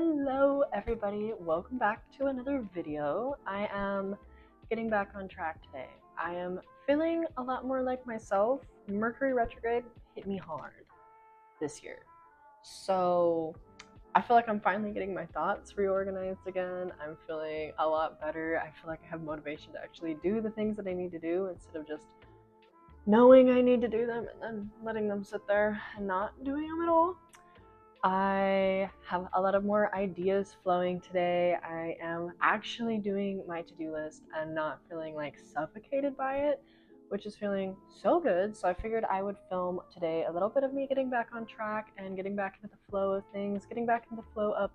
Hello everybody, welcome back to another video. I am getting back on track today. I am feeling a lot more like myself. Mercury retrograde hit me hard this year. So I feel like I'm finally getting my thoughts reorganized again. I'm feeling a lot better. I feel like I have motivation to actually do the things that I need to do instead of just knowing I need to do them and then letting them sit there and not doing them at all. I have a lot of more ideas flowing today. I am actually doing my to-do list and not feeling like suffocated by it, which is feeling so good. So I figured I would film today a little bit of me getting back on track and getting back into the flow of things, getting back into the flow of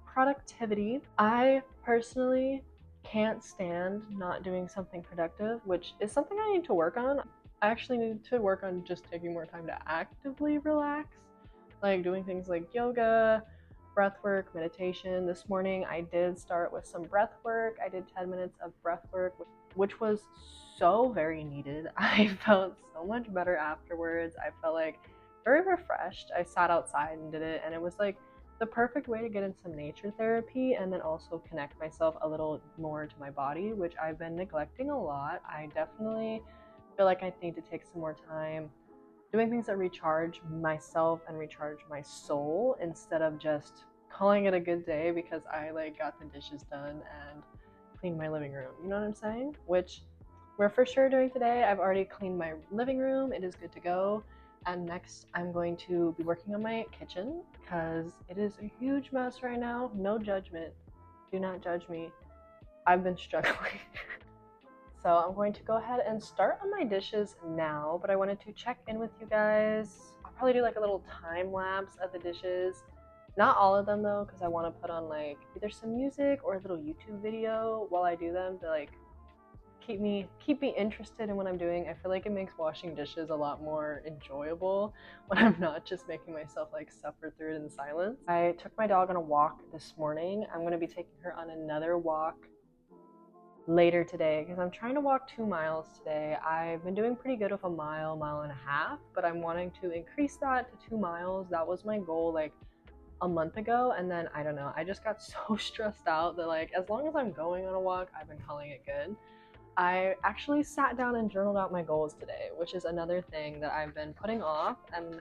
productivity. I personally can't stand not doing something productive, which is something I need to work on. I actually need to work on just taking more time to actively relax. Like doing things like yoga, breath work, meditation. This morning I did start with some breath work. I did 10 minutes of breath work, which was so very needed. I felt so much better afterwards. I felt like very refreshed. I sat outside and did it, and it was like the perfect way to get in some nature therapy and then also connect myself a little more to my body, which I've been neglecting a lot. I definitely feel like I need to take some more time doing things that recharge myself and recharge my soul instead of just calling it a good day because I got the dishes done and cleaned my living room. You know what I'm saying? Which we're for sure doing today. I've already cleaned my living room. It is good to go. And next I'm going to be working on my kitchen because it is a huge mess right now. No judgment. Do not judge me. I've been struggling. So I'm going to go ahead and start on my dishes now, but I wanted to check in with you guys. I'll probably do like a little time lapse of the dishes. Not all of them though, because I want to put on like either some music or a little YouTube video while I do them to like keep me interested in what I'm doing. I feel like it makes washing dishes a lot more enjoyable when I'm not just making myself like suffer through it in silence. I took my dog on a walk this morning. I'm going to be taking her on another walk later today because I'm trying to walk 2 miles today. I've been doing pretty good with a mile and a half, but I'm wanting to increase that to 2 miles. That was my goal like a month ago, and then I don't know, I just got so stressed out that like as long as I'm going on a walk, I've been calling it good. I actually sat down and journaled out my goals today, which is another thing that I've been putting off, and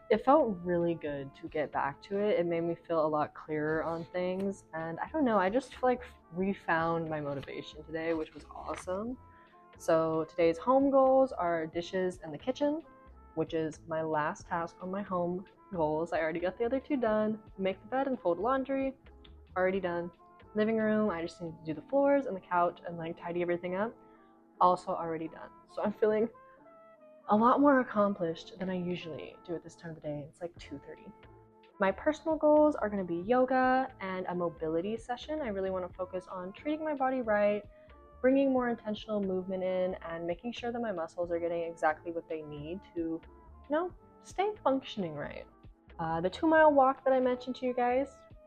it felt really good to get back to it. It made me feel a lot clearer on things, and I don't know, I just like refound my motivation today, which was awesome. So today's home goals are dishes and the kitchen, which is my last task on my home goals. I already got the other 2 done. Make the bed and fold laundry, already done. Living room, I just need to do the floors and the couch and like tidy everything up, also already done. So I'm feeling a lot more accomplished than I usually do at this time of the day. It's like 2:30. My personal goals are going to be yoga and a mobility session. I really want to focus on treating my body right, bringing more intentional movement in, and making sure that my muscles are getting exactly what they need to, stay functioning right. The 2-mile walk that I mentioned to you guys,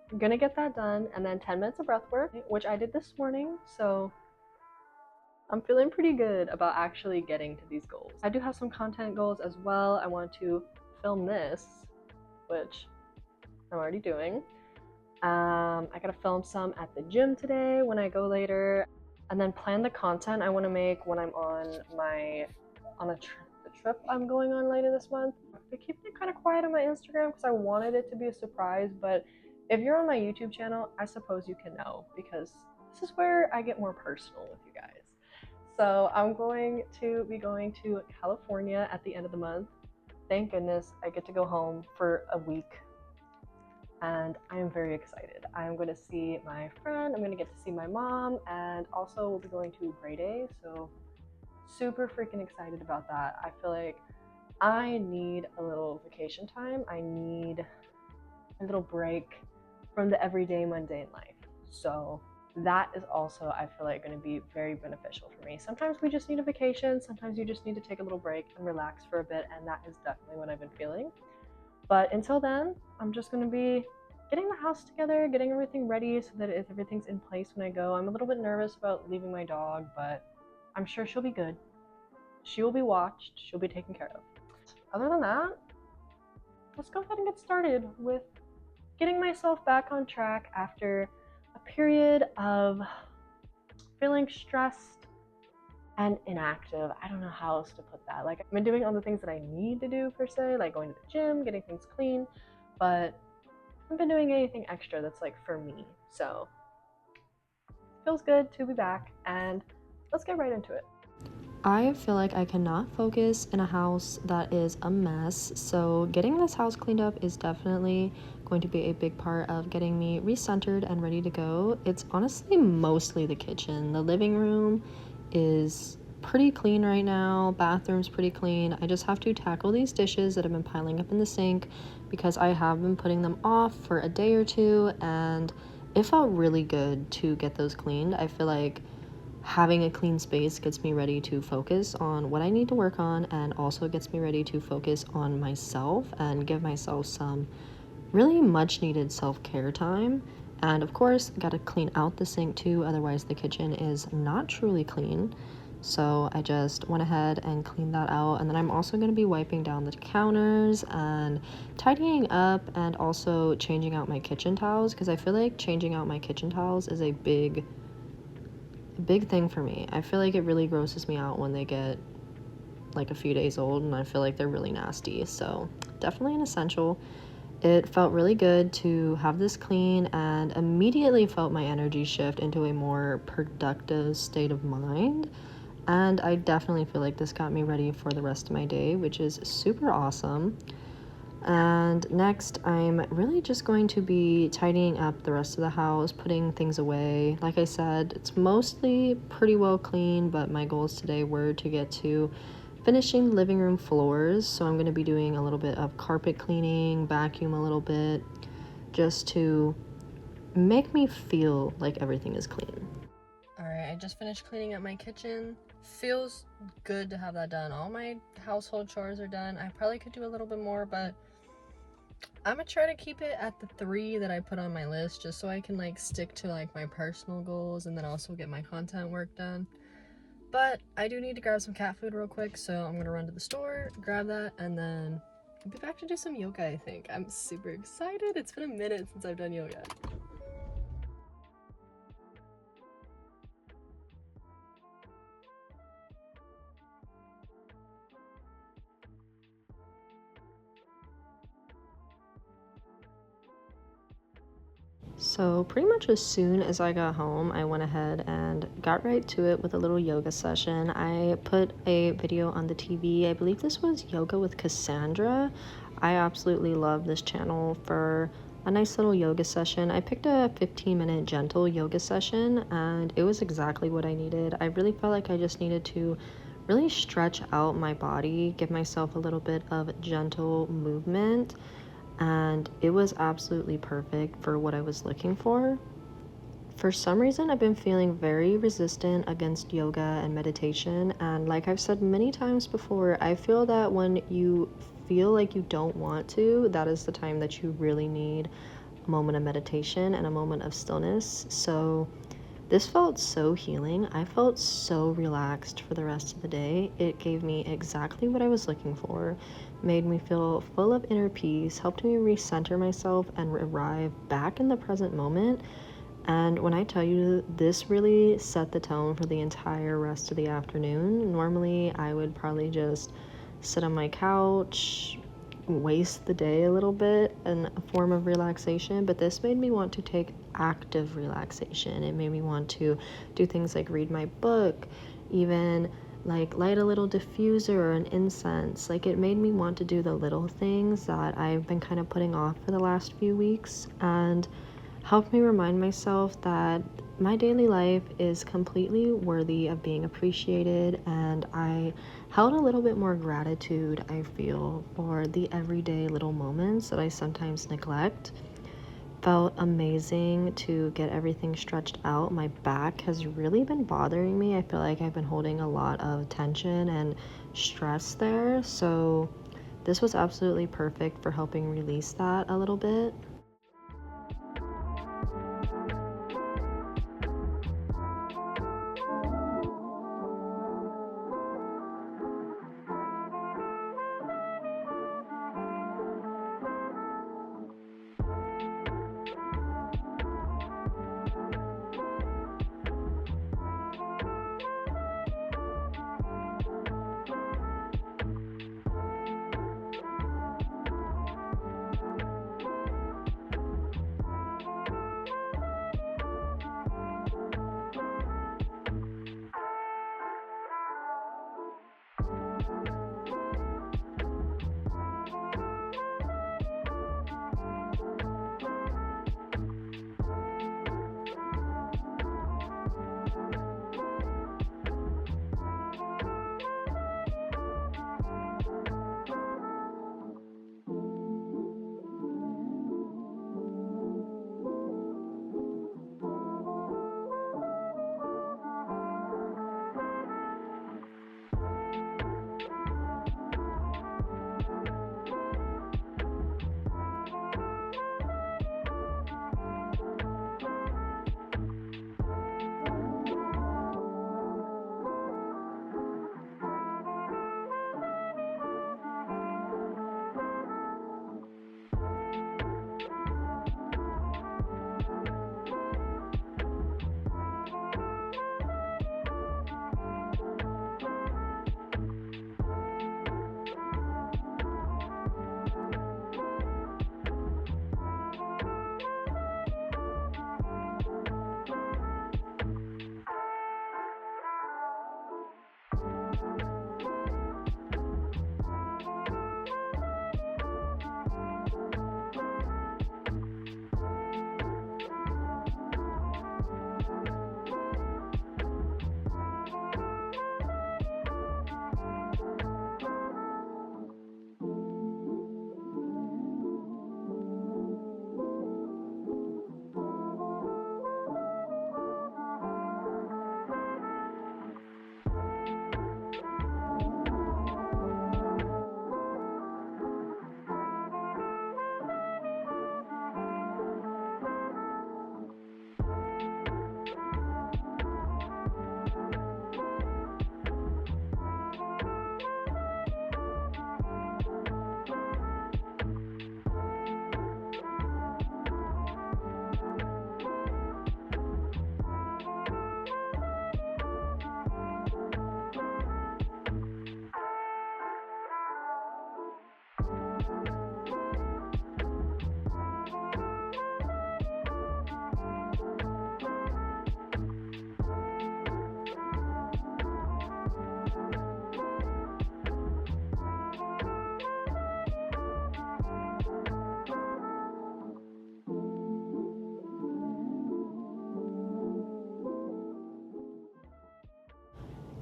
I'm going to get that done, and then 10 minutes of breath work, which I did this morning. So I'm feeling pretty good about actually getting to these goals. I do have some content goals as well. I want to film this, which I'm already doing. I gotta film some at the gym today when I go later, and then plan the content I want to make when I'm on the trip I'm going on later this month. I keep it kind of quiet on my Instagram because I wanted it to be a surprise, but if you're on my YouTube channel, I suppose you can know because this is where I get more personal with you guys. So I'm going to be going to California at the end of the month. Thank goodness I get to go home for a week, and I am very excited. I'm going to see my friend, I'm going to get to see my mom, and also we'll be going to Gray Day, so super freaking excited about that. I feel like I need a little vacation time. I need a little break from the everyday mundane life. So that is also, I feel like, going to be very beneficial for me. Sometimes we just need a vacation. Sometimes you just need to take a little break and relax for a bit, and that is definitely what I've been feeling. But until then, I'm just going to be getting the house together, getting everything ready so that everything's in place when I go. I'm a little bit nervous about leaving my dog, but I'm sure she'll be good. She will be watched. She'll be taken care of. Other than that, let's go ahead and get started with getting myself back on track after a period of feeling stressed and inactive. I don't know how else to put that. Like, I've been doing all the things that I need to do per se, like going to the gym, getting things clean, but I haven't been doing anything extra that's like for me. So it feels good to be back, and let's get right into it. I feel like I cannot focus in a house that is a mess, so getting this house cleaned up is definitely going to be a big part of getting me recentered and ready to go. It's honestly mostly the kitchen. The living room is pretty clean right now, bathroom's pretty clean. I just have to tackle these dishes that have been piling up in the sink because I have been putting them off for a day or two, and it felt really good to get those cleaned. I feel like having a clean space gets me ready to focus on what I need to work on, and also gets me ready to focus on myself and give myself some really much needed self-care time. And of course, gotta clean out the sink too, otherwise the kitchen is not truly clean. So I just went ahead and cleaned that out, and then I'm also going to be wiping down the counters and tidying up, and also changing out my kitchen towels, because I feel like changing out my kitchen towels is a big thing for me. I feel like it really grosses me out when they get like a few days old, and I feel like they're really nasty. So definitely an essential. It felt really good to have this clean, and immediately felt my energy shift into a more productive state of mind. And I definitely feel like this got me ready for the rest of my day, which is super awesome. And next, I'm really just going to be tidying up the rest of the house, putting things away. Like I said, it's mostly pretty well clean, but my goals today were to get to finishing living room floors. So I'm going to be doing a little bit of carpet cleaning, vacuum a little bit, just to make me feel like everything is clean. Alright, I just finished cleaning up my kitchen. Feels good to have that done. All my household chores are done. I probably could do a little bit more, but I'm gonna try to keep it at the 3 that I put on my list, just so I can like stick to like my personal goals and then also get my content work done. But I do need to grab some cat food real quick, so I'm gonna run to the store, grab that, and then I'll be back to do some yoga, I think. I'm super excited. It's been a minute since I've done yoga. So pretty much as soon as I got home, I went ahead and got right to it with a little yoga session. I put a video on the TV. I believe this was Yoga with Cassandra. I absolutely love this channel for a nice little yoga session. I picked a 15-minute gentle yoga session, and it was exactly what I needed. I really felt like I just needed to really stretch out my body, give myself a little bit of gentle movement, and it was absolutely perfect for what I was looking for. For some reason, I've been feeling very resistant against yoga and meditation, and like I've said many times before, I feel that when you feel like you don't want to, that is the time that you really need a moment of meditation and a moment of stillness. So this felt so healing. I felt so relaxed for the rest of the day. It gave me exactly what I was looking for, made me feel full of inner peace, helped me recenter myself and arrive back in the present moment. And when I tell you, this really set the tone for the entire rest of the afternoon. Normally, I would probably just sit on my couch, waste the day a little bit in a form of relaxation, but this made me want to take active relaxation. It made me want to do things like read my book, even like light a little diffuser or an incense. Like, it made me want to do the little things that I've been kind of putting off for the last few weeks, and helped me remind myself that my daily life is completely worthy of being appreciated, and I held a little bit more gratitude, I feel, for the everyday little moments that I sometimes neglect. Felt amazing to get everything stretched out. My back has really been bothering me. I feel like I've been holding a lot of tension and stress there, so this was absolutely perfect for helping release that a little bit.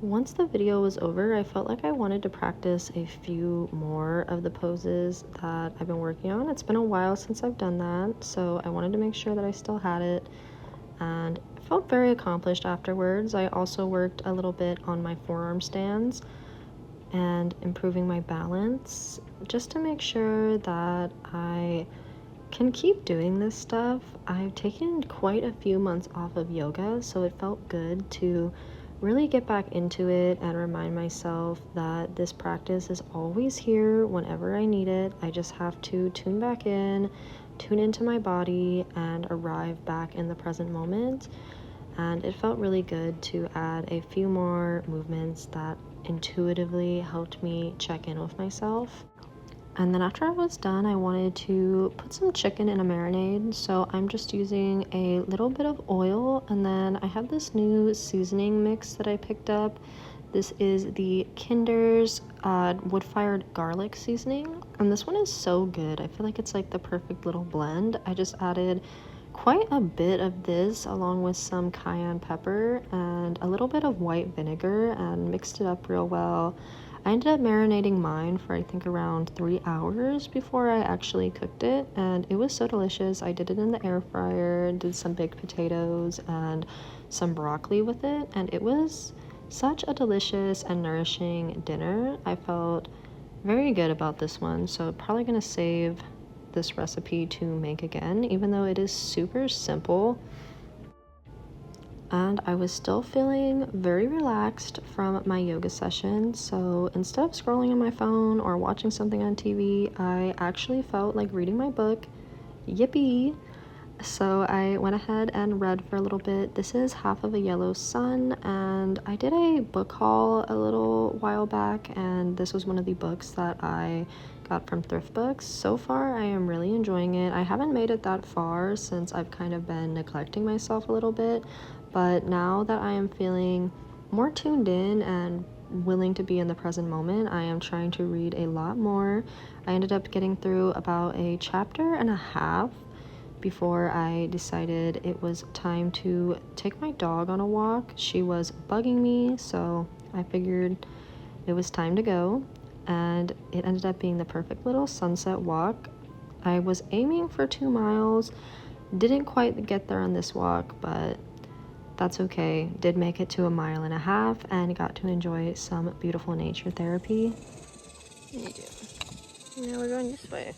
Once the video was over, I felt like I wanted to practice a few more of the poses that I've been working on. It's been a while since I've done that, so I wanted to make sure that I still had it, and I felt very accomplished afterwards. I also worked a little bit on my forearm stands and improving my balance just to make sure that I can keep doing this stuff. I've taken quite a few months off of yoga, so it felt good to really get back into it and remind myself that this practice is always here whenever I need it. I just have to tune back in, tune into my body, and arrive back in the present moment. And it felt really good to add a few more movements that intuitively helped me check in with myself. And then after I was done, I wanted to put some chicken in a marinade. So I'm just using a little bit of oil, and then I have this new seasoning mix that I picked up. This is the Kinder's wood-fired garlic seasoning, and this one is so good. I feel like it's like the perfect little blend. I just added quite a bit of this along with some cayenne pepper and a little bit of white vinegar and mixed it up real well. I ended up marinating mine for I think around 3 hours before I actually cooked it, and it was so delicious. I did it in the air fryer, did some baked potatoes and some broccoli with it, and it was such a delicious and nourishing dinner. I felt very good about this one, so probably gonna save this recipe to make again, even though it is super simple. And I was still feeling very relaxed from my yoga session, so instead of scrolling on my phone or watching something on TV, I actually felt like reading my book. Yippee! So I went ahead and read for a little bit. This is Half of a Yellow Sun, and I did a book haul a little while back, and this was one of the books that I got from thrift books. So far, I am really enjoying it. I haven't made it that far since I've kind of been neglecting myself a little bit, but now that I am feeling more tuned in and willing to be in the present moment, I am trying to read a lot more. I ended up getting through about a chapter and a half before I decided it was time to take my dog on a walk. She was bugging me, so I figured it was time to go, and it ended up being the perfect little sunset walk. I was aiming for 2 miles, didn't quite get there on this walk, but that's okay. Did make it to 1.5 miles and got to enjoy some beautiful nature therapy. What are you doing? Now we're going this way.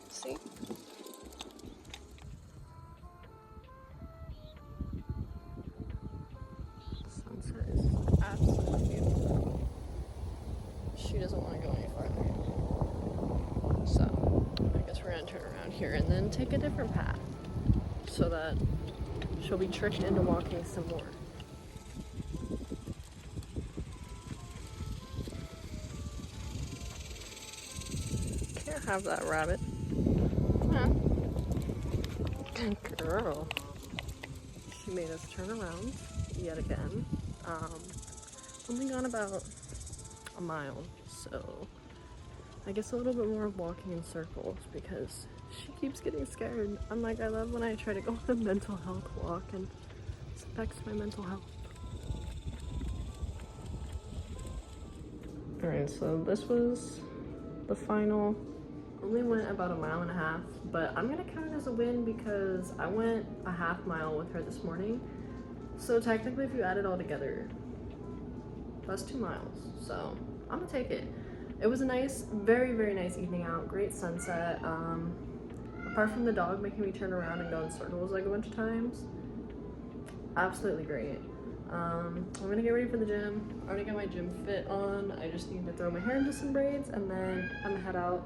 See? Sunset is absolutely beautiful. She doesn't want to go any farther. So, I guess we're going to turn around here and then take a different path so that she'll be tricked into walking some more. Can't have that rabbit. Huh? Good girl. She made us turn around yet again. Only gone about 1 mile, so I guess a little bit more of walking in circles because she keeps getting scared. I'm like, I love when I try to go on a mental health walk and it affects my mental health. Alright, so this was the final. Only went about 1.5 miles, but I'm gonna count it as a win because I went a 1/2 mile with her this morning. So technically, if you add it all together, that's 2 miles. So I'm gonna take it. It was a nice, very, very nice evening out. Great sunset. Apart from the dog making me turn around and go in circles like a bunch of times, absolutely great. I'm gonna get ready for the gym. I already got my gym fit on. I just need to throw my hair into some braids, and then I'm gonna head out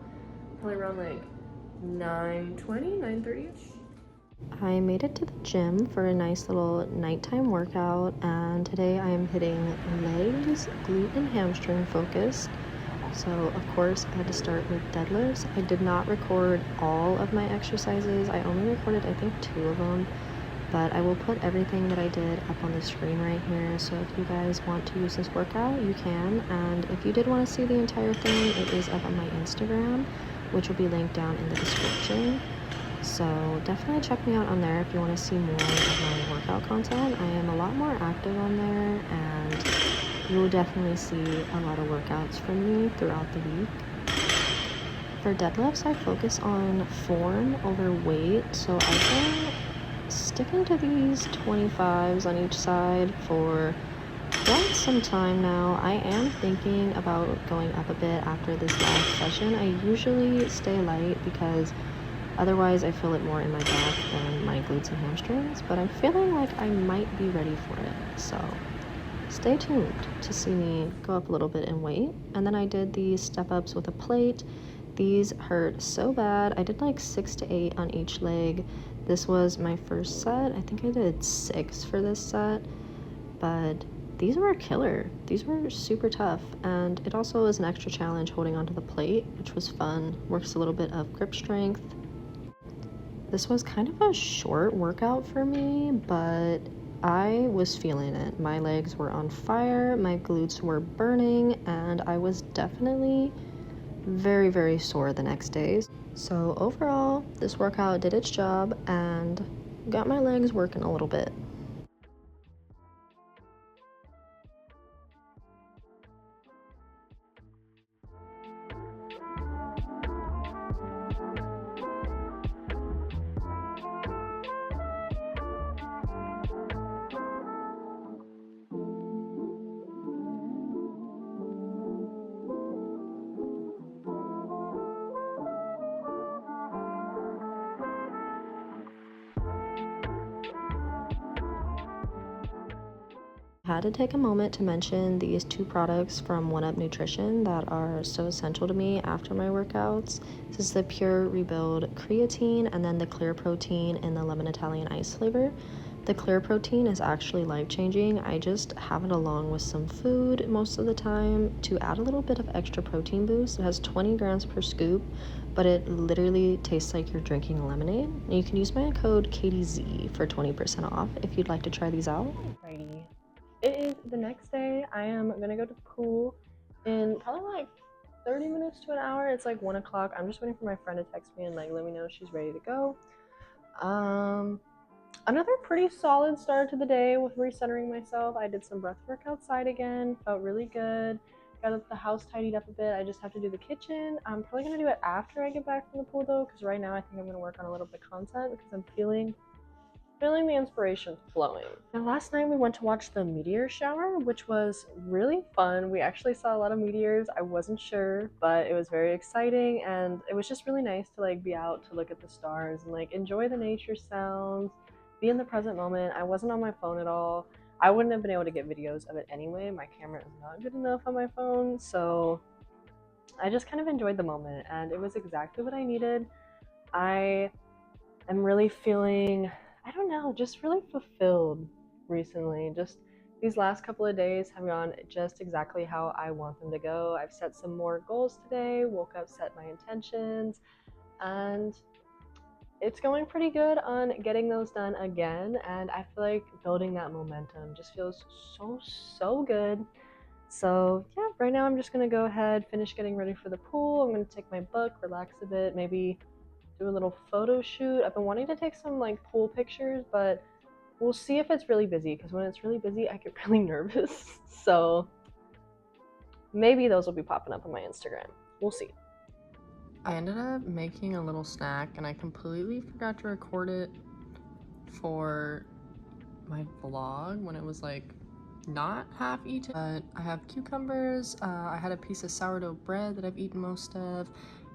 probably around like 9:20, 9:30ish. I made it to the gym for a nice little nighttime workout, and today I am hitting legs, glute, and hamstring focused. So of course I had to start with deadlifts. I did not record all of my exercises. I only recorded I think 2 of them, but I will put everything that I did up on the screen right here. So if you guys want to use this workout, you can. And if you did want to see the entire thing, it is up on my Instagram, which will be linked down in the description. So definitely check me out on there if you want to see more of my workout content. I am a lot more active on there, and you will definitely see a lot of workouts from me throughout the week. For deadlifts, I focus on form over weight, so I've been sticking to these 25s on each side for quite some time now. I am thinking about going up a bit after this last session. I usually stay light because otherwise I feel it more in my back than my glutes and hamstrings, but I'm feeling like I might be ready for it. So stay tuned to see me go up a little bit in weight. And then I did these step ups with a plate. These hurt so bad. I did like 6 to 8 on each leg. This was my first set. I think I did 6 for this set, but these were killer. These were super tough, and it also was an extra challenge holding onto the plate, which was fun. Works a little bit of grip strength. This was kind of a short workout for me, but I was feeling it. My legs were on fire, my glutes were burning, and I was definitely very, very sore the next day. So overall, this workout did its job and got my legs working a little bit. Had to take a moment to mention these 2 products from One Up Nutrition that are so essential to me after my workouts. This is the Pure Rebuild Creatine and then the Clear Protein in the Lemon Italian Ice flavor. The Clear Protein is actually life-changing. I just have it along with some food most of the time to add a little bit of extra protein boost. It has 20 grams per scoop, but it literally tastes like you're drinking lemonade. And you can use my code KDZ for 20% off if you'd like to try these out. Alrighty. It is the next day. I am gonna go to the pool in probably like 30 minutes to an hour. It's like 1 o'clock. I'm just waiting for my friend to text me and like let me know she's ready to go. Another pretty solid start to the day with recentering myself. I did some breath work outside again. Felt really good. Got the house tidied up a bit. I just have to do the kitchen. I'm probably gonna do it after I get back from the pool though, because right now I think I'm gonna work on a little bit of content because I'm feeling the inspiration flowing. And last night we went to watch the meteor shower, which was really fun. We actually saw a lot of meteors. I wasn't sure, but it was very exciting, and it was just really nice to like be out to look at the stars and like enjoy the nature sounds, be in the present moment. I wasn't on my phone at all. I wouldn't have been able to get videos of it anyway. My camera is not good enough on my phone, so I just kind of enjoyed the moment, and it was exactly what I needed. I am really feeling, I don't know, just really fulfilled recently. Just these last couple of days have gone just exactly how I want them to go. I've set some more goals today, woke up, set my intentions, and it's going pretty good on getting those done again. And I feel like building that momentum just feels so good. So yeah, right now I'm just gonna go ahead, finish getting ready for the pool. I'm gonna take my book, relax a bit, maybe do a little photo shoot. I've been wanting to take some like pool pictures, but we'll see if it's really busy, because when it's really busy I get really nervous. So maybe those will be popping up on my Instagram. We'll see. I ended up making a little snack and I completely forgot to record it for my vlog when it was like not half eaten. But I have cucumbers, I had a piece of sourdough bread that I've eaten most of,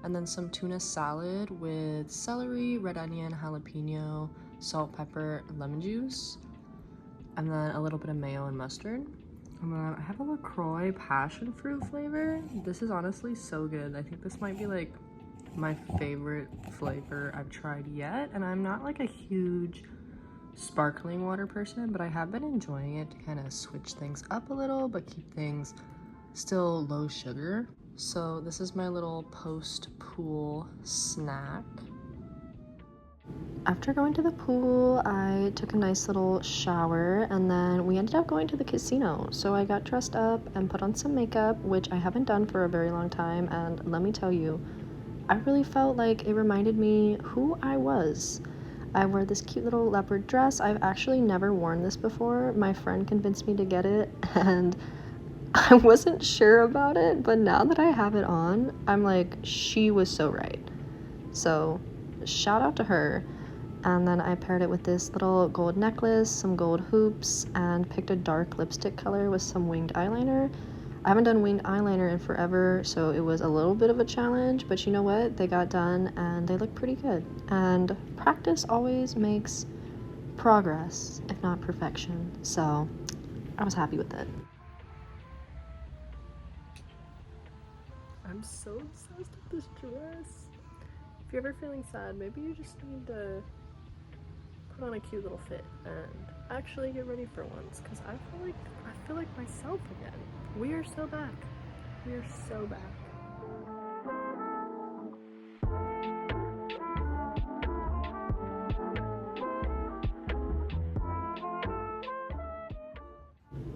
and then some tuna salad with celery, red onion, jalapeno, salt, pepper, and lemon juice, and then a little bit of mayo and mustard. And then I have a LaCroix passion fruit flavor. This is honestly so good. I think this might be like my favorite flavor I've tried yet, and I'm not like a huge sparkling water person, but I have been enjoying it to kind of switch things up a little but keep things still low sugar. So this is my little post-pool snack. After going to the pool, I took a nice little shower, and then we ended up going to the casino. So I got dressed up and put on some makeup, which I haven't done for a very long time, and let me tell you, I really felt like it reminded me who I was. I wore this cute little leopard dress. I've actually never worn this before. My friend convinced me to get it, and I wasn't sure about it, but now that I have it on, I'm like, she was so right. So shout out to her. And then I paired it with this little gold necklace, some gold hoops, and picked a dark lipstick color with some winged eyeliner. I haven't done winged eyeliner in forever, so it was a little bit of a challenge, but you know what? They got done and they look pretty good. And practice always makes progress, if not perfection. So I was happy with it. I'm so obsessed with this dress. If you're ever feeling sad, maybe you just need to put on a cute little fit and actually get ready for once, because I feel like myself again. We are so back. We are so back.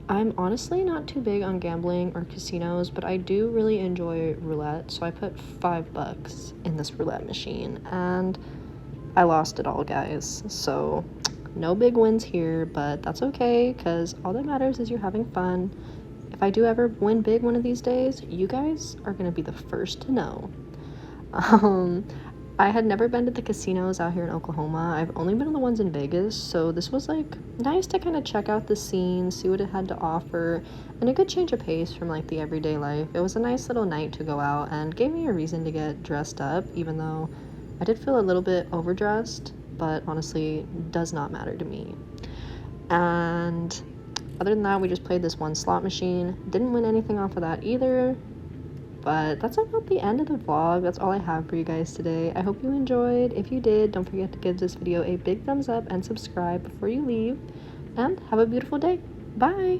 I'm honestly not too big on gambling or casinos, but I do really enjoy roulette, so I put $5 in this roulette machine, and I lost it all, guys. So no big wins here, but that's okay, because all that matters is you're having fun. If I do ever win big one of these days, you guys are gonna be the first to know. I had never been to the casinos out here in Oklahoma. I've only been to the ones in Vegas, so this was like nice to kind of check out the scene, see what it had to offer, and a good change of pace from like the everyday life. It was a nice little night to go out and gave me a reason to get dressed up, even though I did feel a little bit overdressed, but honestly does not matter to me. And other than that, we just played this one slot machine. Didn't win anything off of that either. But that's about the end of the vlog. That's all I have for you guys today. I hope you enjoyed. If you did, don't forget to give this video a big thumbs up and subscribe before you leave. And have a beautiful day. Bye!